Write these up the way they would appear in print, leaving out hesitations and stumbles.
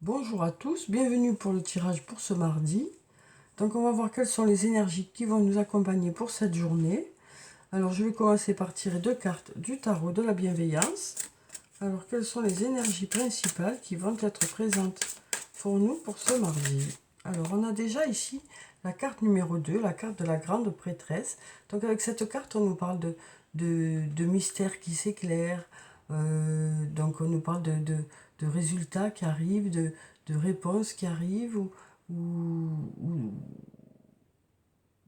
Bonjour à tous, bienvenue pour le tirage pour ce mardi. Donc on va voir quelles sont les énergies qui vont nous accompagner pour cette journée. Alors je vais commencer par tirer deux cartes du tarot de la bienveillance. Alors quelles sont les énergies principales qui vont être présentes pour nous pour ce mardi? Alors on a déjà ici la carte numéro 2, la carte de la grande prêtresse. Donc avec cette carte on nous parle de mystères qui s'éclairent. Donc on nous parle de résultats qui arrivent, de réponses qui arrivent, ou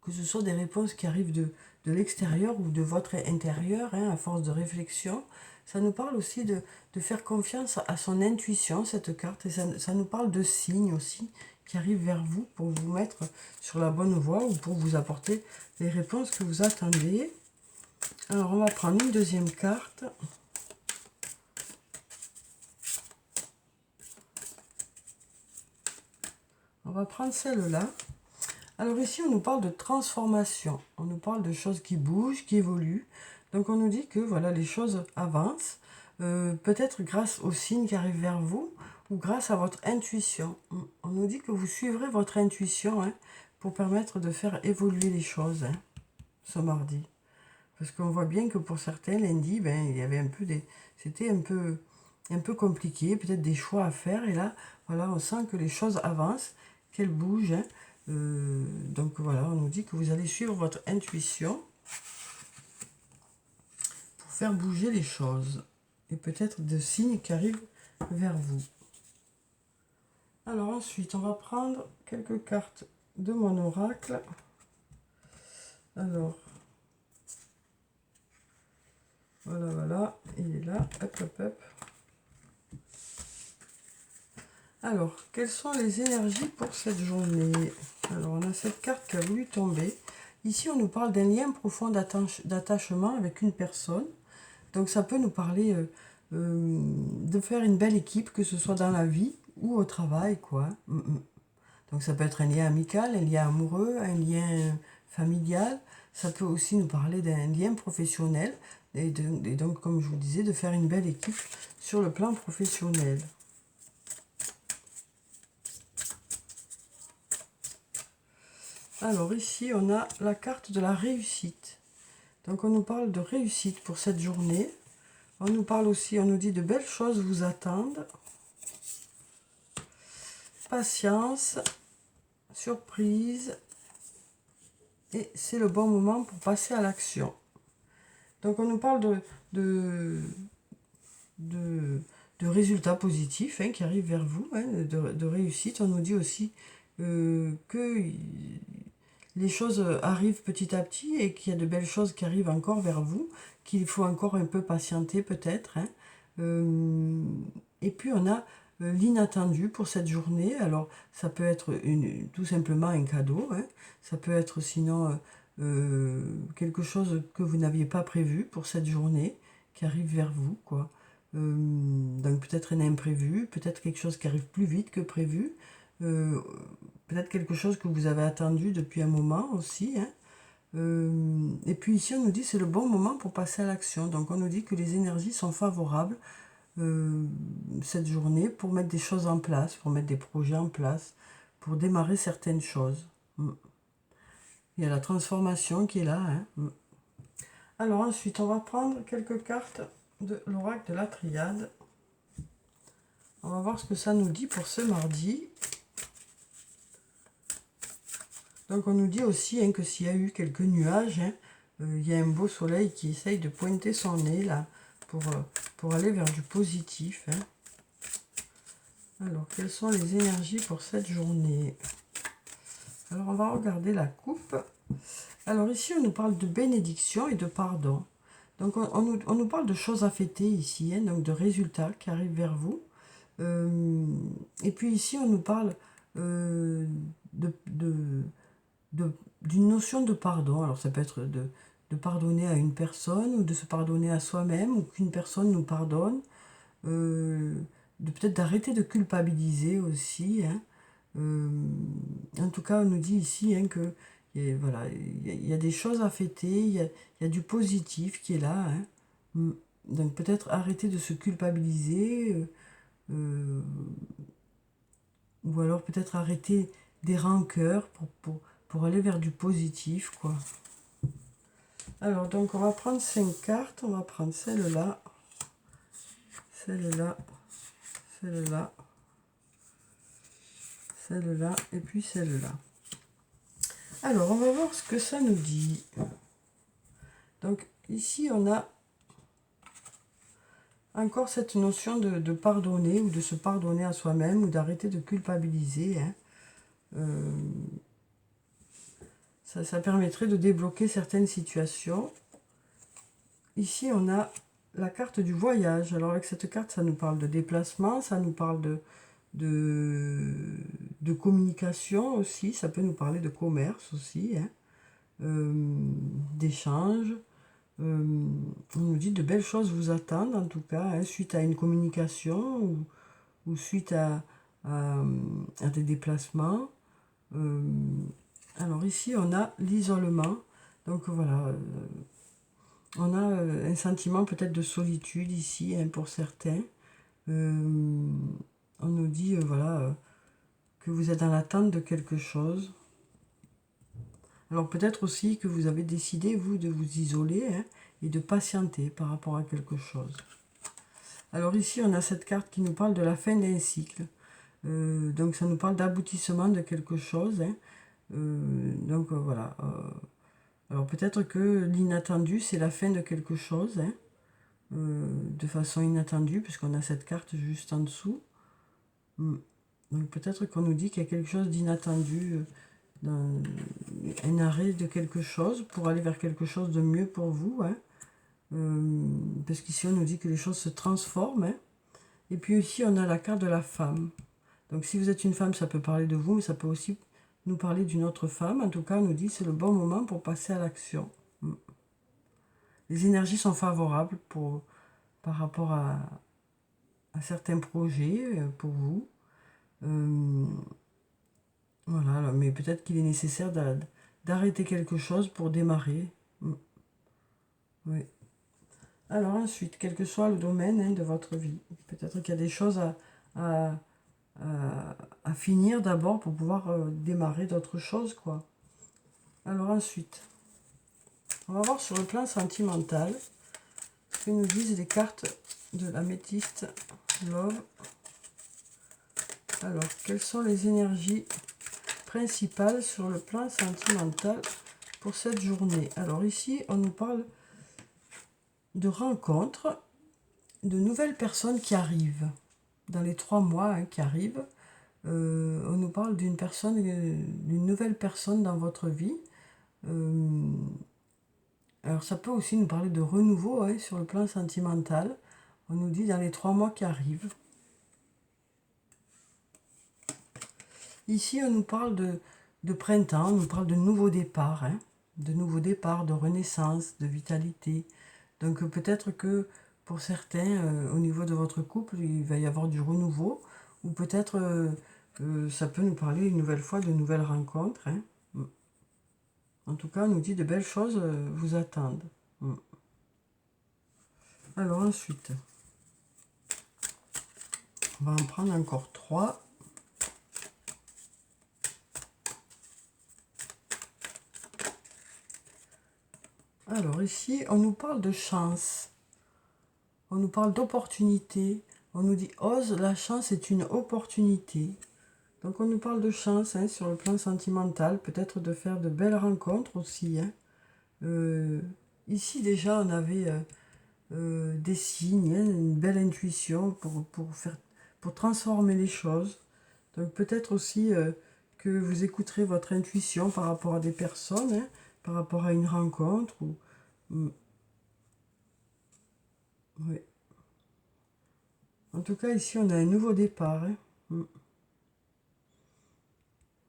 que ce soit des réponses qui arrivent de l'extérieur ou de votre intérieur, à force de réflexion. Ça nous parle aussi de faire confiance à son intuition, cette carte, et ça nous parle de signes aussi qui arrivent vers vous pour vous mettre sur la bonne voie ou pour vous apporter les réponses que vous attendez. Alors on va prendre une deuxième carte. On va prendre celle-là. Alors ici, on nous parle de transformation. On nous parle de choses qui bougent, qui évoluent. Donc on nous dit que voilà, les choses avancent. Peut-être grâce aux signes qui arrivent vers vous ou grâce à votre intuition. On nous dit que vous suivrez votre intuition pour permettre de faire évoluer les choses ce mardi. Parce qu'on voit bien que pour certains, lundi, il y avait un peu des... C'était un peu compliqué, peut-être des choix à faire. Et là, voilà, on sent que les choses avancent, qu'elles bougent. Donc voilà, on nous dit que vous allez suivre votre intuition pour faire bouger les choses. Et peut-être des signes qui arrivent vers vous. Alors ensuite, on va prendre quelques cartes de mon oracle. Alors, voilà, il est là, hop. Alors, quelles sont les énergies pour cette journée? Alors, on a cette carte qui a voulu tomber. Ici, on nous parle d'un lien profond d'attachement avec une personne. Donc, ça peut nous parler de faire une belle équipe, que ce soit dans la vie ou au travail, quoi. Donc, ça peut être un lien amical, un lien amoureux, un lien familial. Ça peut aussi nous parler d'un lien professionnel. Et donc, comme je vous disais, de faire une belle équipe sur le plan professionnel. Alors ici, on a la carte de la réussite. Donc on nous parle de réussite pour cette journée. On nous parle aussi, on nous dit de belles choses vous attendent. Patience, surprise. Et c'est le bon moment pour passer à l'action. Donc on nous parle de résultats positifs qui arrivent vers vous, de réussite. On nous dit aussi que les choses arrivent petit à petit et qu'il y a de belles choses qui arrivent encore vers vous, qu'il faut encore un peu patienter peut-être. Et puis on a l'inattendu pour cette journée. Alors ça peut être tout simplement un cadeau, ça peut être sinon quelque chose que vous n'aviez pas prévu pour cette journée qui arrive vers vous, quoi. Donc peut-être un imprévu, peut-être quelque chose qui arrive plus vite que prévu, peut-être quelque chose que vous avez attendu depuis un moment aussi. Et puis ici on nous dit c'est le bon moment pour passer à l'action. Donc on nous dit que les énergies sont favorables cette journée pour mettre des choses en place, pour mettre des projets en place, pour démarrer certaines choses. Il y a la transformation qui est là. Alors ensuite on va prendre quelques cartes de l'oracle de la Triade. On va voir ce que ça nous dit pour ce mardi. Donc on nous dit aussi que s'il y a eu quelques nuages, il y a un beau soleil qui essaye de pointer son nez là pour aller vers du positif. Alors quelles sont les énergies pour cette journée? Alors on va regarder la coupe. Alors ici on nous parle de bénédiction et de pardon. Donc on nous parle de choses à fêter ici, donc de résultats qui arrivent vers vous. Et puis ici on nous parle d'une notion de pardon. Alors ça peut être de pardonner à une personne ou de se pardonner à soi-même ou qu'une personne nous pardonne. Peut-être d'arrêter de culpabiliser aussi. En tout cas, on nous dit ici que voilà, il y a des choses à fêter, il y a du positif qui est là. Donc peut-être arrêter de se culpabiliser. ou alors peut-être arrêter des rancœurs pour aller vers du positif, quoi. Alors, donc, on va prendre 5 cartes. On va prendre celle-là, celle-là, celle-là, celle-là, et puis celle-là. Alors, on va voir ce que ça nous dit. Donc, ici, on a encore cette notion de pardonner, ou de se pardonner à soi-même, ou d'arrêter de culpabiliser, hein. Ça permettrait de débloquer certaines situations. Ici, on a la carte du voyage. Alors, avec cette carte, ça nous parle de déplacement, ça nous parle de communication aussi, ça peut nous parler de commerce aussi, hein, d'échange. On nous dit de belles choses vous attendent, en tout cas, hein, suite à une communication ou suite à des déplacements. Alors ici, on a l'isolement. Donc voilà, on a un sentiment peut-être de solitude ici, hein, pour certains. On nous dit, voilà, que vous êtes dans l'attente de quelque chose. Alors peut-être aussi que vous avez décidé, vous, de vous isoler, hein, et de patienter par rapport à quelque chose. Alors ici, on a cette carte qui nous parle de la fin d'un cycle. Donc ça nous parle d'aboutissement de quelque chose, hein. Donc voilà. Alors peut-être que l'inattendu, c'est la fin de quelque chose, hein, de façon inattendue, puisqu'on a cette carte juste en dessous. Donc peut-être qu'on nous dit qu'il y a quelque chose d'inattendu, un arrêt de quelque chose pour aller vers quelque chose de mieux pour vous, hein. Parce qu'ici on nous dit que les choses se transforment, hein. Et puis ici on a la carte de la femme. Donc si vous êtes une femme, ça peut parler de vous, mais ça peut aussi nous parler d'une autre femme. En tout cas, on nous dit que c'est le bon moment pour passer à l'action. Les énergies sont favorables par rapport à certains projets pour vous. Voilà, mais peut-être qu'il est nécessaire d'arrêter quelque chose pour démarrer. Oui. Alors ensuite, quel que soit le domaine, hein, de votre vie, peut-être qu'il y a des choses à finir d'abord pour pouvoir démarrer d'autres choses, quoi. Alors ensuite, on va voir sur le plan sentimental ce que nous disent les cartes de l'améthyste Love. Alors, quelles sont les énergies principales sur le plan sentimental pour cette journée? Alors ici, on nous parle de rencontres, de nouvelles personnes qui arrivent dans les 3 mois, hein, qui arrivent. On nous parle d'une nouvelle personne dans votre vie. Alors ça peut aussi nous parler de renouveau, hein, sur le plan sentimental. On nous dit dans les 3 mois qui arrivent. Ici, on nous parle de printemps, on nous parle de nouveaux départs, hein, de nouveaux départs, de renaissance, de vitalité. Donc peut-être que pour certains, au niveau de votre couple, il va y avoir du renouveau, ou peut-être ça peut nous parler une nouvelle fois de nouvelles rencontres, hein. En tout cas, on nous dit de belles choses vous attendent. Alors ensuite, on va en prendre encore 3. Alors ici, on nous parle de chance. On nous parle d'opportunité. On nous dit « Ose, la chance est une opportunité ». Donc on nous parle de chance, hein, sur le plan sentimental, peut-être de faire de belles rencontres aussi, hein. Ici déjà on avait des signes, hein, une belle intuition pour transformer les choses. Donc peut-être aussi que vous écouterez votre intuition par rapport à des personnes, hein, par rapport à une rencontre. Oui. En tout cas ici on a un nouveau départ, hein.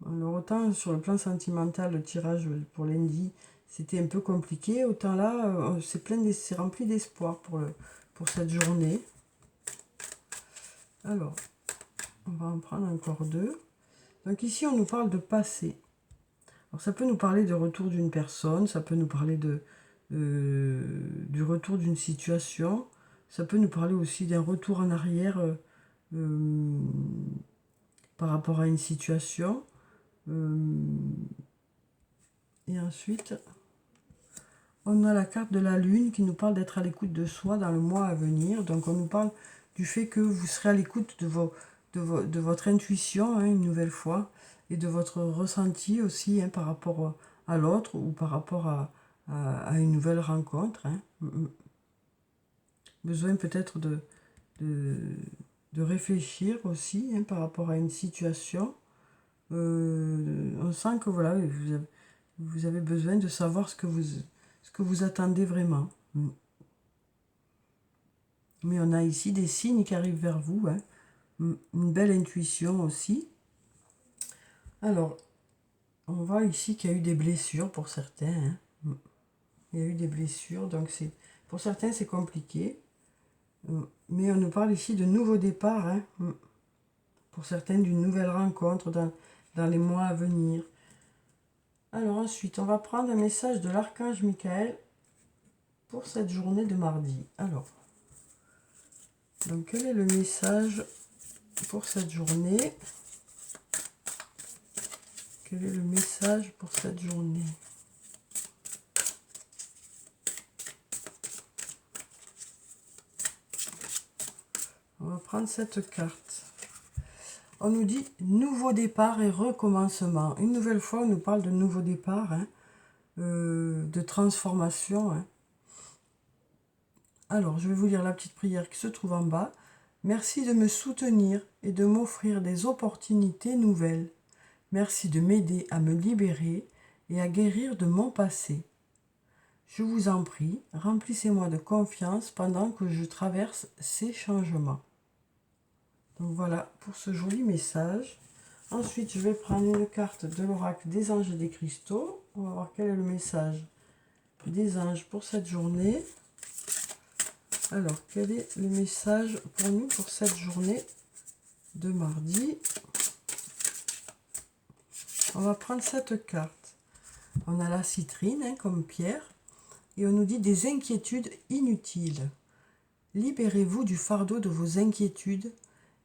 Alors autant sur le plan sentimental, le tirage pour lundi, c'était un peu compliqué, autant là, c'est rempli d'espoir pour cette journée. Alors, on va en prendre encore 2. Donc ici, on nous parle de passé. Alors ça peut nous parler de retour d'une personne, ça peut nous parler du retour d'une situation, ça peut nous parler aussi d'un retour en arrière par rapport à une situation. Et ensuite, on a la carte de la lune qui nous parle d'être à l'écoute de soi dans le mois à venir. Donc on nous parle du fait que vous serez à l'écoute de votre intuition, hein, une nouvelle fois, et de votre ressenti aussi, hein, par rapport à l'autre ou par rapport à une nouvelle rencontre. Hein. Besoin peut-être de réfléchir aussi, hein, par rapport à une situation. On sent que voilà, vous avez besoin de savoir ce que vous attendez vraiment. Mais on a ici des signes qui arrivent vers vous, hein. Une belle intuition aussi. Alors, on voit ici qu'il y a eu des blessures pour certains. Hein. Il y a eu des blessures, donc pour certains c'est compliqué. Mais on nous parle ici de nouveaux départs. Hein. Pour certains, d'une nouvelle rencontre dans les mois à venir. Alors ensuite, on va prendre un message de l'archange Michael pour cette journée de mardi. Alors, donc quel est le message pour cette journée? Quel est le message pour cette journée? On va prendre cette carte. On nous dit nouveau départ et recommencement. Une nouvelle fois, on nous parle de nouveau départ, hein, de transformation. Hein. Alors, je vais vous lire la petite prière qui se trouve en bas. Merci de me soutenir et de m'offrir des opportunités nouvelles. Merci de m'aider à me libérer et à guérir de mon passé. Je vous en prie, remplissez-moi de confiance pendant que je traverse ces changements. Donc voilà pour ce joli message. Ensuite, je vais prendre une carte de l'oracle des anges et des cristaux. On va voir quel est le message des anges pour cette journée. Alors, quel est le message pour nous pour cette journée de mardi? On va prendre cette carte. On a la citrine, hein, comme pierre. Et on nous dit des inquiétudes inutiles. Libérez-vous du fardeau de vos inquiétudes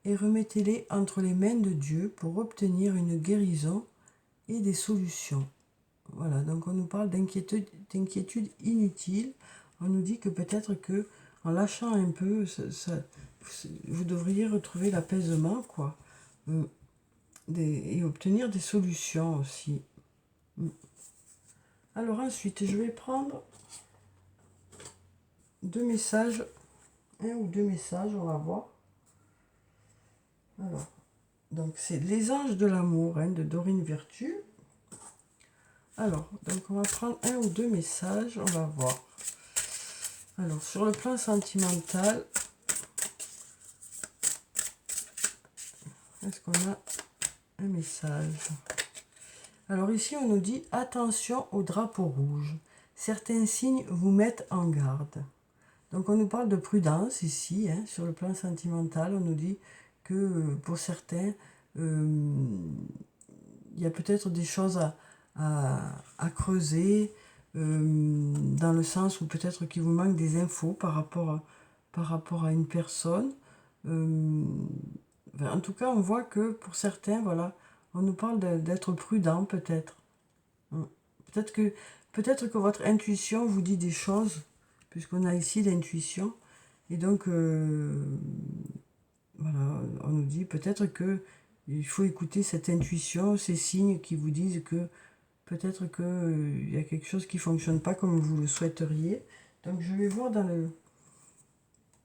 et remettez-les entre les mains de Dieu pour obtenir une guérison et des solutions. Voilà, donc on nous parle d'inquiétudes inutiles. On nous dit que peut-être que en lâchant un peu, vous devriez retrouver l'apaisement, quoi. Et obtenir des solutions aussi. Alors ensuite, je vais prendre un ou deux messages, on va voir. Alors, donc c'est Les anges de l'amour, hein, de Dorine Virtue. Alors, donc on va prendre un ou deux messages, on va voir. Alors, sur le plan sentimental, est-ce qu'on a un message? Alors ici, on nous dit attention au drapeau rouge. Certains signes vous mettent en garde. Donc on nous parle de prudence ici, hein, sur le plan sentimental. On nous dit que pour certains, il y a peut-être des choses à creuser, dans le sens où peut-être qu'il vous manque des infos par rapport à une personne. En tout cas, on voit que pour certains, voilà, on nous parle d'être prudent peut-être. Peut-être que votre intuition vous dit des choses, puisqu'on a ici l'intuition. Et donc, voilà, on nous dit peut-être que il faut écouter cette intuition, ces signes qui vous disent que peut-être qu'il y a quelque chose qui ne fonctionne pas comme vous le souhaiteriez. Donc, je vais voir dans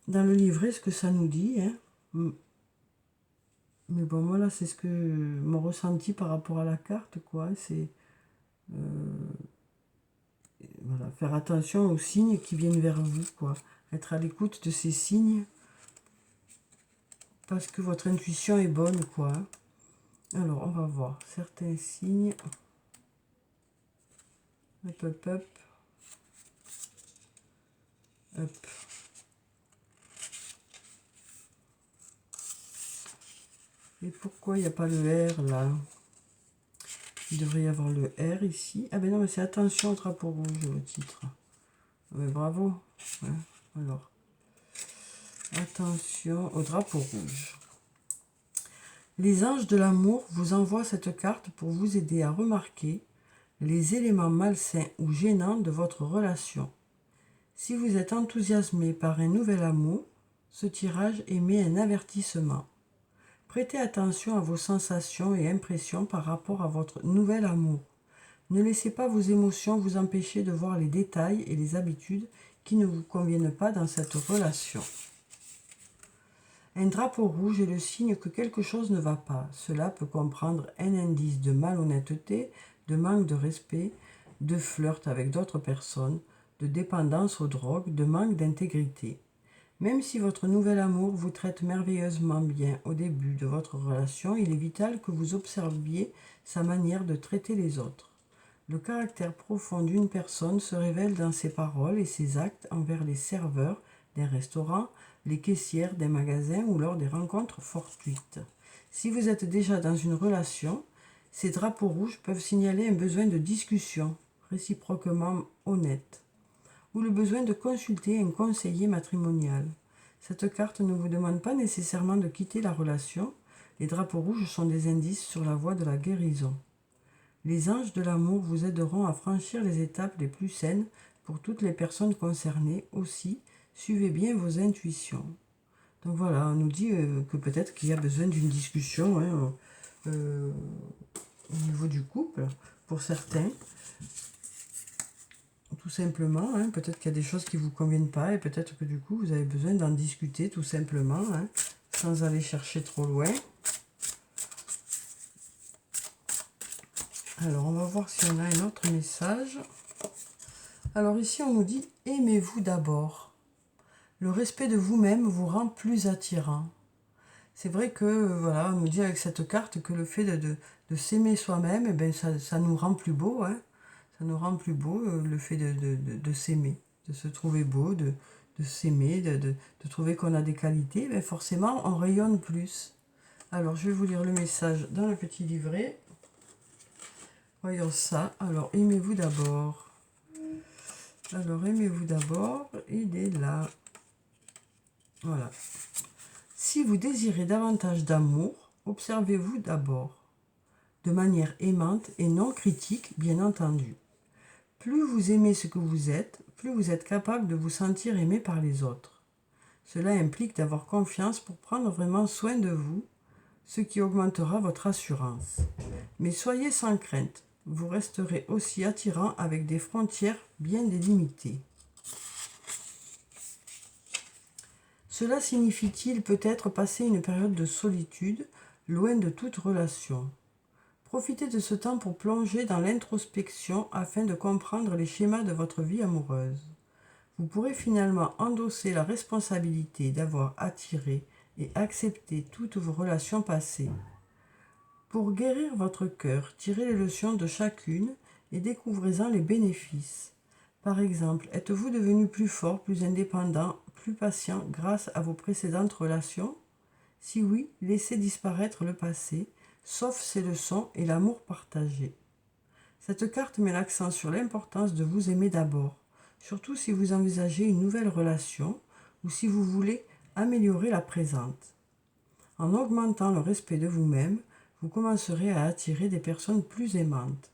le livret ce que ça nous dit. Hein. Mais bon, voilà, c'est ce que mon ressenti par rapport à la carte, quoi. C'est voilà, faire attention aux signes qui viennent vers vous, quoi. Être à l'écoute de ces signes parce que votre intuition est bonne, quoi. Alors, on va voir certains signes. Hop, hop, hop. Hop. Et pourquoi il n'y a pas le R là? Il devrait y avoir le R ici. Ah ben non, mais c'est attention au drapeau rouge, le titre. Ouais, bravo. Ouais, alors, attention au drapeau rouge. Les anges de l'amour vous envoient cette carte pour vous aider à remarquer les éléments malsains ou gênants de votre relation. Si vous êtes enthousiasmé par un nouvel amour, ce tirage émet un avertissement. Prêtez attention à vos sensations et impressions par rapport à votre nouvel amour. Ne laissez pas vos émotions vous empêcher de voir les détails et les habitudes qui ne vous conviennent pas dans cette relation. Un drapeau rouge est le signe que quelque chose ne va pas. Cela peut comprendre un indice de malhonnêteté, de manque de respect, de flirt avec d'autres personnes, de dépendance aux drogues, de manque d'intégrité. Même si votre nouvel amour vous traite merveilleusement bien au début de votre relation, il est vital que vous observiez sa manière de traiter les autres. Le caractère profond d'une personne se révèle dans ses paroles et ses actes envers les serveurs d'un restaurant, les caissières d'un magasin ou lors des rencontres fortuites. Si vous êtes déjà dans une relation, ces drapeaux rouges peuvent signaler un besoin de discussion réciproquement honnête ou le besoin de consulter un conseiller matrimonial. Cette carte ne vous demande pas nécessairement de quitter la relation. Les drapeaux rouges sont des indices sur la voie de la guérison. Les anges de l'amour vous aideront à franchir les étapes les plus saines pour toutes les personnes concernées. Aussi, suivez bien vos intuitions. Donc voilà, on nous dit que peut-être qu'il y a besoin d'une discussion au niveau du couple, pour certains. Tout simplement, peut-être qu'il y a des choses qui ne vous conviennent pas et peut-être que du coup vous avez besoin d'en discuter tout simplement, sans aller chercher trop loin. Alors on va voir si on a un autre message. Alors ici on nous dit « Aimez-vous d'abord ». Le respect de vous-même vous rend plus attirant. C'est vrai que, voilà, on nous dit avec cette carte que le fait de s'aimer soi-même, eh ben, ça nous rend plus beau, Ça nous rend plus beau, le fait de s'aimer, de se trouver beau, de s'aimer, de trouver qu'on a des qualités. Ben forcément, on rayonne plus. Alors, je vais vous lire le message dans le petit livret. Voyons ça. Alors, aimez-vous d'abord. Alors, aimez-vous d'abord. Il est là. Voilà. Si vous désirez davantage d'amour, observez-vous d'abord. De manière aimante et non critique, bien entendu. Plus vous aimez ce que vous êtes, plus vous êtes capable de vous sentir aimé par les autres. Cela implique d'avoir confiance pour prendre vraiment soin de vous, ce qui augmentera votre assurance. Mais soyez sans crainte, vous resterez aussi attirant avec des frontières bien délimitées. Cela signifie-t-il peut-être passer une période de solitude, loin de toute relation ? Profitez de ce temps pour plonger dans l'introspection afin de comprendre les schémas de votre vie amoureuse. Vous pourrez finalement endosser la responsabilité d'avoir attiré et accepté toutes vos relations passées. Pour guérir votre cœur, tirez les leçons de chacune et découvrez-en les bénéfices. Par exemple, êtes-vous devenu plus fort, plus indépendant, plus patient grâce à vos précédentes relations ? Si oui, laissez disparaître le passé, sauf ses leçons et l'amour partagé. Cette carte met l'accent sur l'importance de vous aimer d'abord, surtout si vous envisagez une nouvelle relation ou si vous voulez améliorer la présente. En augmentant le respect de vous-même, vous commencerez à attirer des personnes plus aimantes.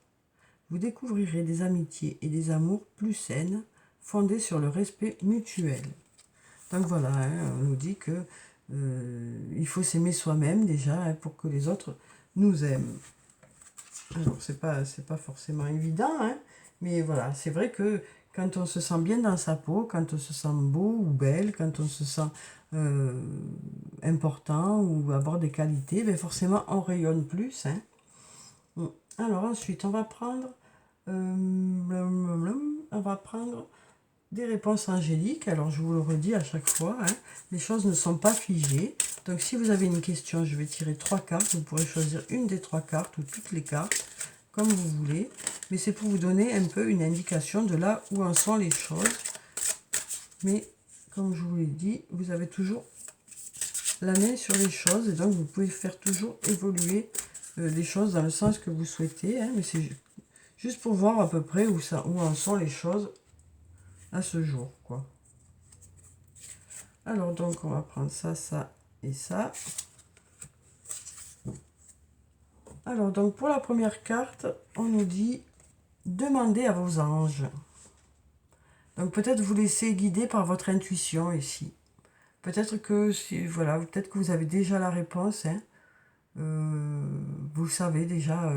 Vous découvrirez des amitiés et des amours plus saines, fondées sur le respect mutuel. Donc voilà, on nous dit que il faut s'aimer soi-même déjà pour que les autres nous aiment. Alors c'est pas forcément évident, mais voilà, c'est vrai que quand on se sent bien dans sa peau, quand on se sent beau ou belle, quand on se sent important ou avoir des qualités, ben forcément on rayonne plus. Alors ensuite on va prendre des réponses angéliques. Alors je vous le redis à chaque fois, les choses ne sont pas figées. Donc si vous avez une question, je vais tirer 3 cartes. Vous pourrez choisir une des 3 cartes ou toutes les cartes, comme vous voulez. Mais c'est pour vous donner un peu une indication de là où en sont les choses. Mais comme je vous l'ai dit, vous avez toujours la main sur les choses. Et donc vous pouvez faire toujours évoluer les choses dans le sens que vous souhaitez. Mais c'est juste pour voir à peu près où en sont les choses à ce jour, quoi. Alors donc on va prendre ça, ça et ça. Alors, donc, pour la première carte, on nous dit « Demandez à vos anges ». Donc, peut-être vous laissez guider par votre intuition ici. Peut-être que, voilà, peut-être que vous avez déjà la réponse. Hein. Vous savez déjà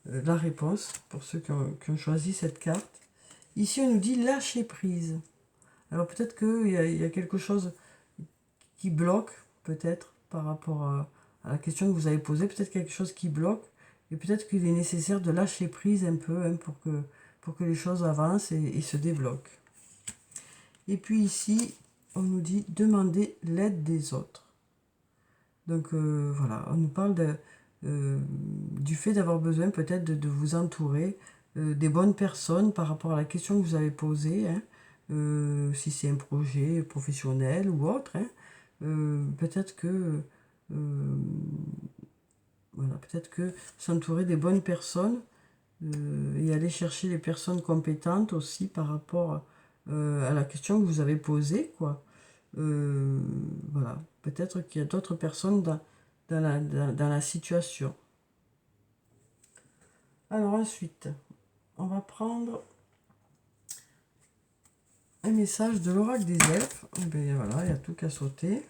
la réponse, pour ceux qui ont choisi cette carte. Ici, on nous dit « Lâcher prise ». Alors, peut-être qu'il y a quelque chose qui bloque, peut-être, par rapport à la question que vous avez posée. Peut-être quelque chose qui bloque. Et peut-être qu'il est nécessaire de lâcher prise un peu hein, pour que les choses avancent et se débloquent. Et puis ici, on nous dit demander l'aide des autres. Donc voilà, on nous parle du fait d'avoir besoin peut-être de vous entourer des bonnes personnes par rapport à la question que vous avez posée, hein, si c'est un projet professionnel ou autre. Hein, peut-être que voilà, peut-être que s'entourer des bonnes personnes et aller chercher les personnes compétentes aussi par rapport à la question que vous avez posée, quoi. Voilà, peut-être qu'il y a d'autres personnes dans la situation. Alors ensuite, on va prendre un message de l'oracle des elfes. Et bien voilà, il y a tout qu'à sauter.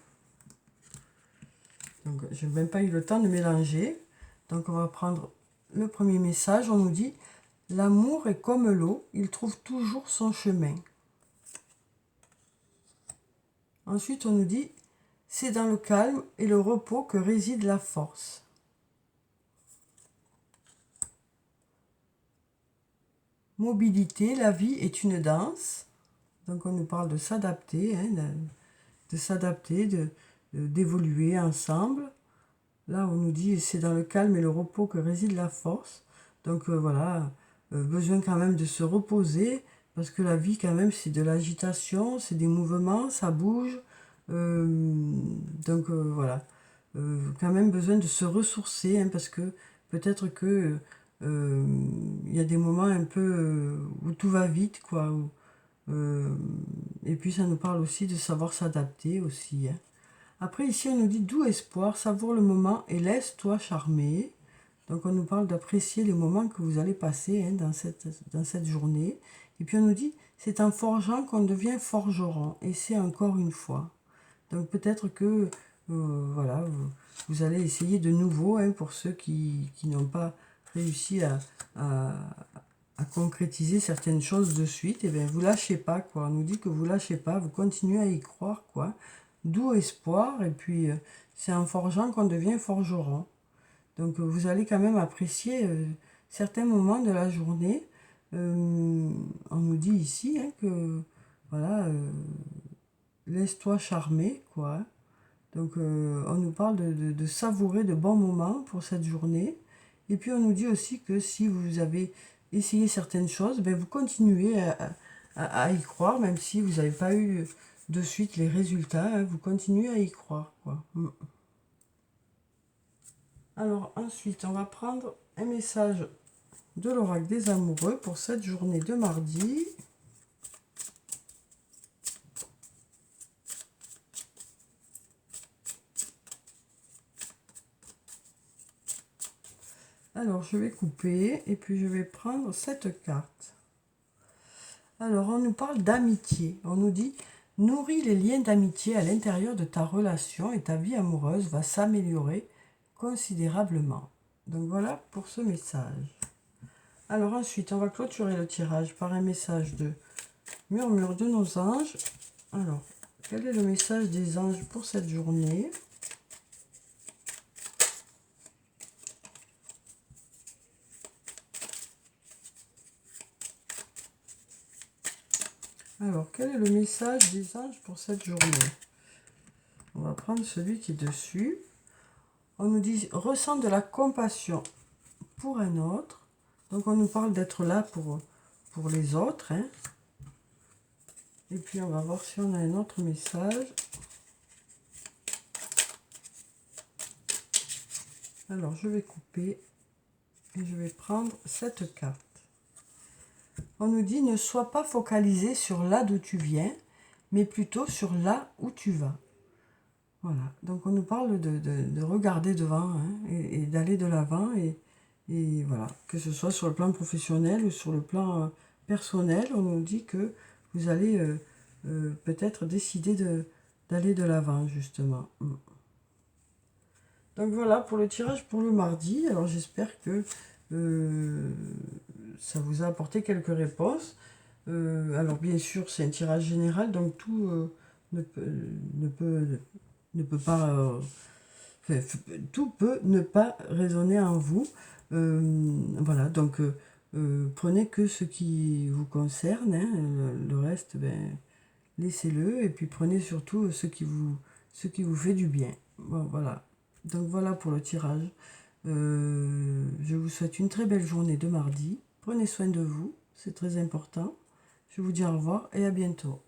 Donc, je n'ai même pas eu le temps de mélanger. Donc, on va prendre le premier message. On nous dit « L'amour est comme l'eau, il trouve toujours son chemin. » Ensuite, on nous dit « C'est dans le calme et le repos que réside la force. » Mobilité, la vie est une danse. Donc, on nous parle de s'adapter, hein, de s'adapter, d'évoluer ensemble. Là, on nous dit c'est dans le calme et le repos que réside la force. Donc voilà, besoin quand même de se reposer, parce que la vie quand même c'est de l'agitation, c'est des mouvements, ça bouge. Donc voilà, quand même besoin de se ressourcer, hein, parce que peut-être que il y a des moments un peu où tout va vite, quoi. Et puis ça nous parle aussi de savoir s'adapter aussi, hein. Après, ici, on nous dit « Doux espoir, savoure le moment et laisse-toi charmer ». Donc, on nous parle d'apprécier les moments que vous allez passer hein, dans cette journée. Et puis, on nous dit « C'est en forgeant qu'on devient forgeron ». Et c'est encore une fois. Donc, peut-être que, voilà, vous allez essayer de nouveau, hein, pour ceux qui n'ont pas réussi à concrétiser certaines choses de suite. Et bien, vous lâchez pas, quoi. On nous dit que vous lâchez pas, vous continuez à y croire, quoi. Doux espoir, et puis c'est en forgeant qu'on devient forgeron. Donc vous allez quand même apprécier certains moments de la journée. On nous dit ici hein, que voilà, laisse-toi charmer, quoi. Donc on nous parle de savourer de bons moments pour cette journée. Et puis on nous dit aussi que si vous avez essayé certaines choses, ben, vous continuez à y croire, même si vous n'avez pas eu de suite les résultats, hein, vous continuez à y croire, quoi. Alors ensuite, on va prendre un message de l'oracle des amoureux pour cette journée de mardi. Alors je vais couper et puis je vais prendre cette carte. Alors on nous parle d'amitié. On nous dit « Nourris les liens d'amitié à l'intérieur de ta relation et ta vie amoureuse va s'améliorer considérablement. » Donc voilà pour ce message. Alors ensuite, on va clôturer le tirage par un message de murmure de nos anges. Alors, quel est le message des anges pour cette journée ? Alors, quel est le message des anges pour cette journée? On va prendre celui qui est dessus. On nous dit « Ressens de la compassion pour un autre ». Donc, on nous parle d'être là pour les autres. Hein. Et puis, on va voir si on a un autre message. Alors, je vais couper et je vais prendre cette carte. On nous dit « Ne sois pas focalisé sur là d'où tu viens, mais plutôt sur là où tu vas. Voilà, donc on nous parle de regarder devant, hein, et d'aller de l'avant, et voilà, que ce soit sur le plan professionnel ou sur le plan personnel, on nous dit que vous allez peut-être décider d'aller de l'avant, justement. Donc voilà pour le tirage pour le mardi. Alors j'espère que euh, ça vous a apporté quelques réponses. Alors bien sûr, c'est un tirage général, donc tout ne peut, ne peut, ne peut pas, tout peut ne pas résonner en vous. Voilà, donc prenez que ce qui vous concerne, hein, le reste, ben, laissez-le, et puis prenez surtout ce qui vous fait du bien. Bon, voilà. Donc voilà pour le tirage. Je vous souhaite une très belle journée de mardi. Prenez soin de vous, c'est très important. Je vous dis au revoir et à bientôt.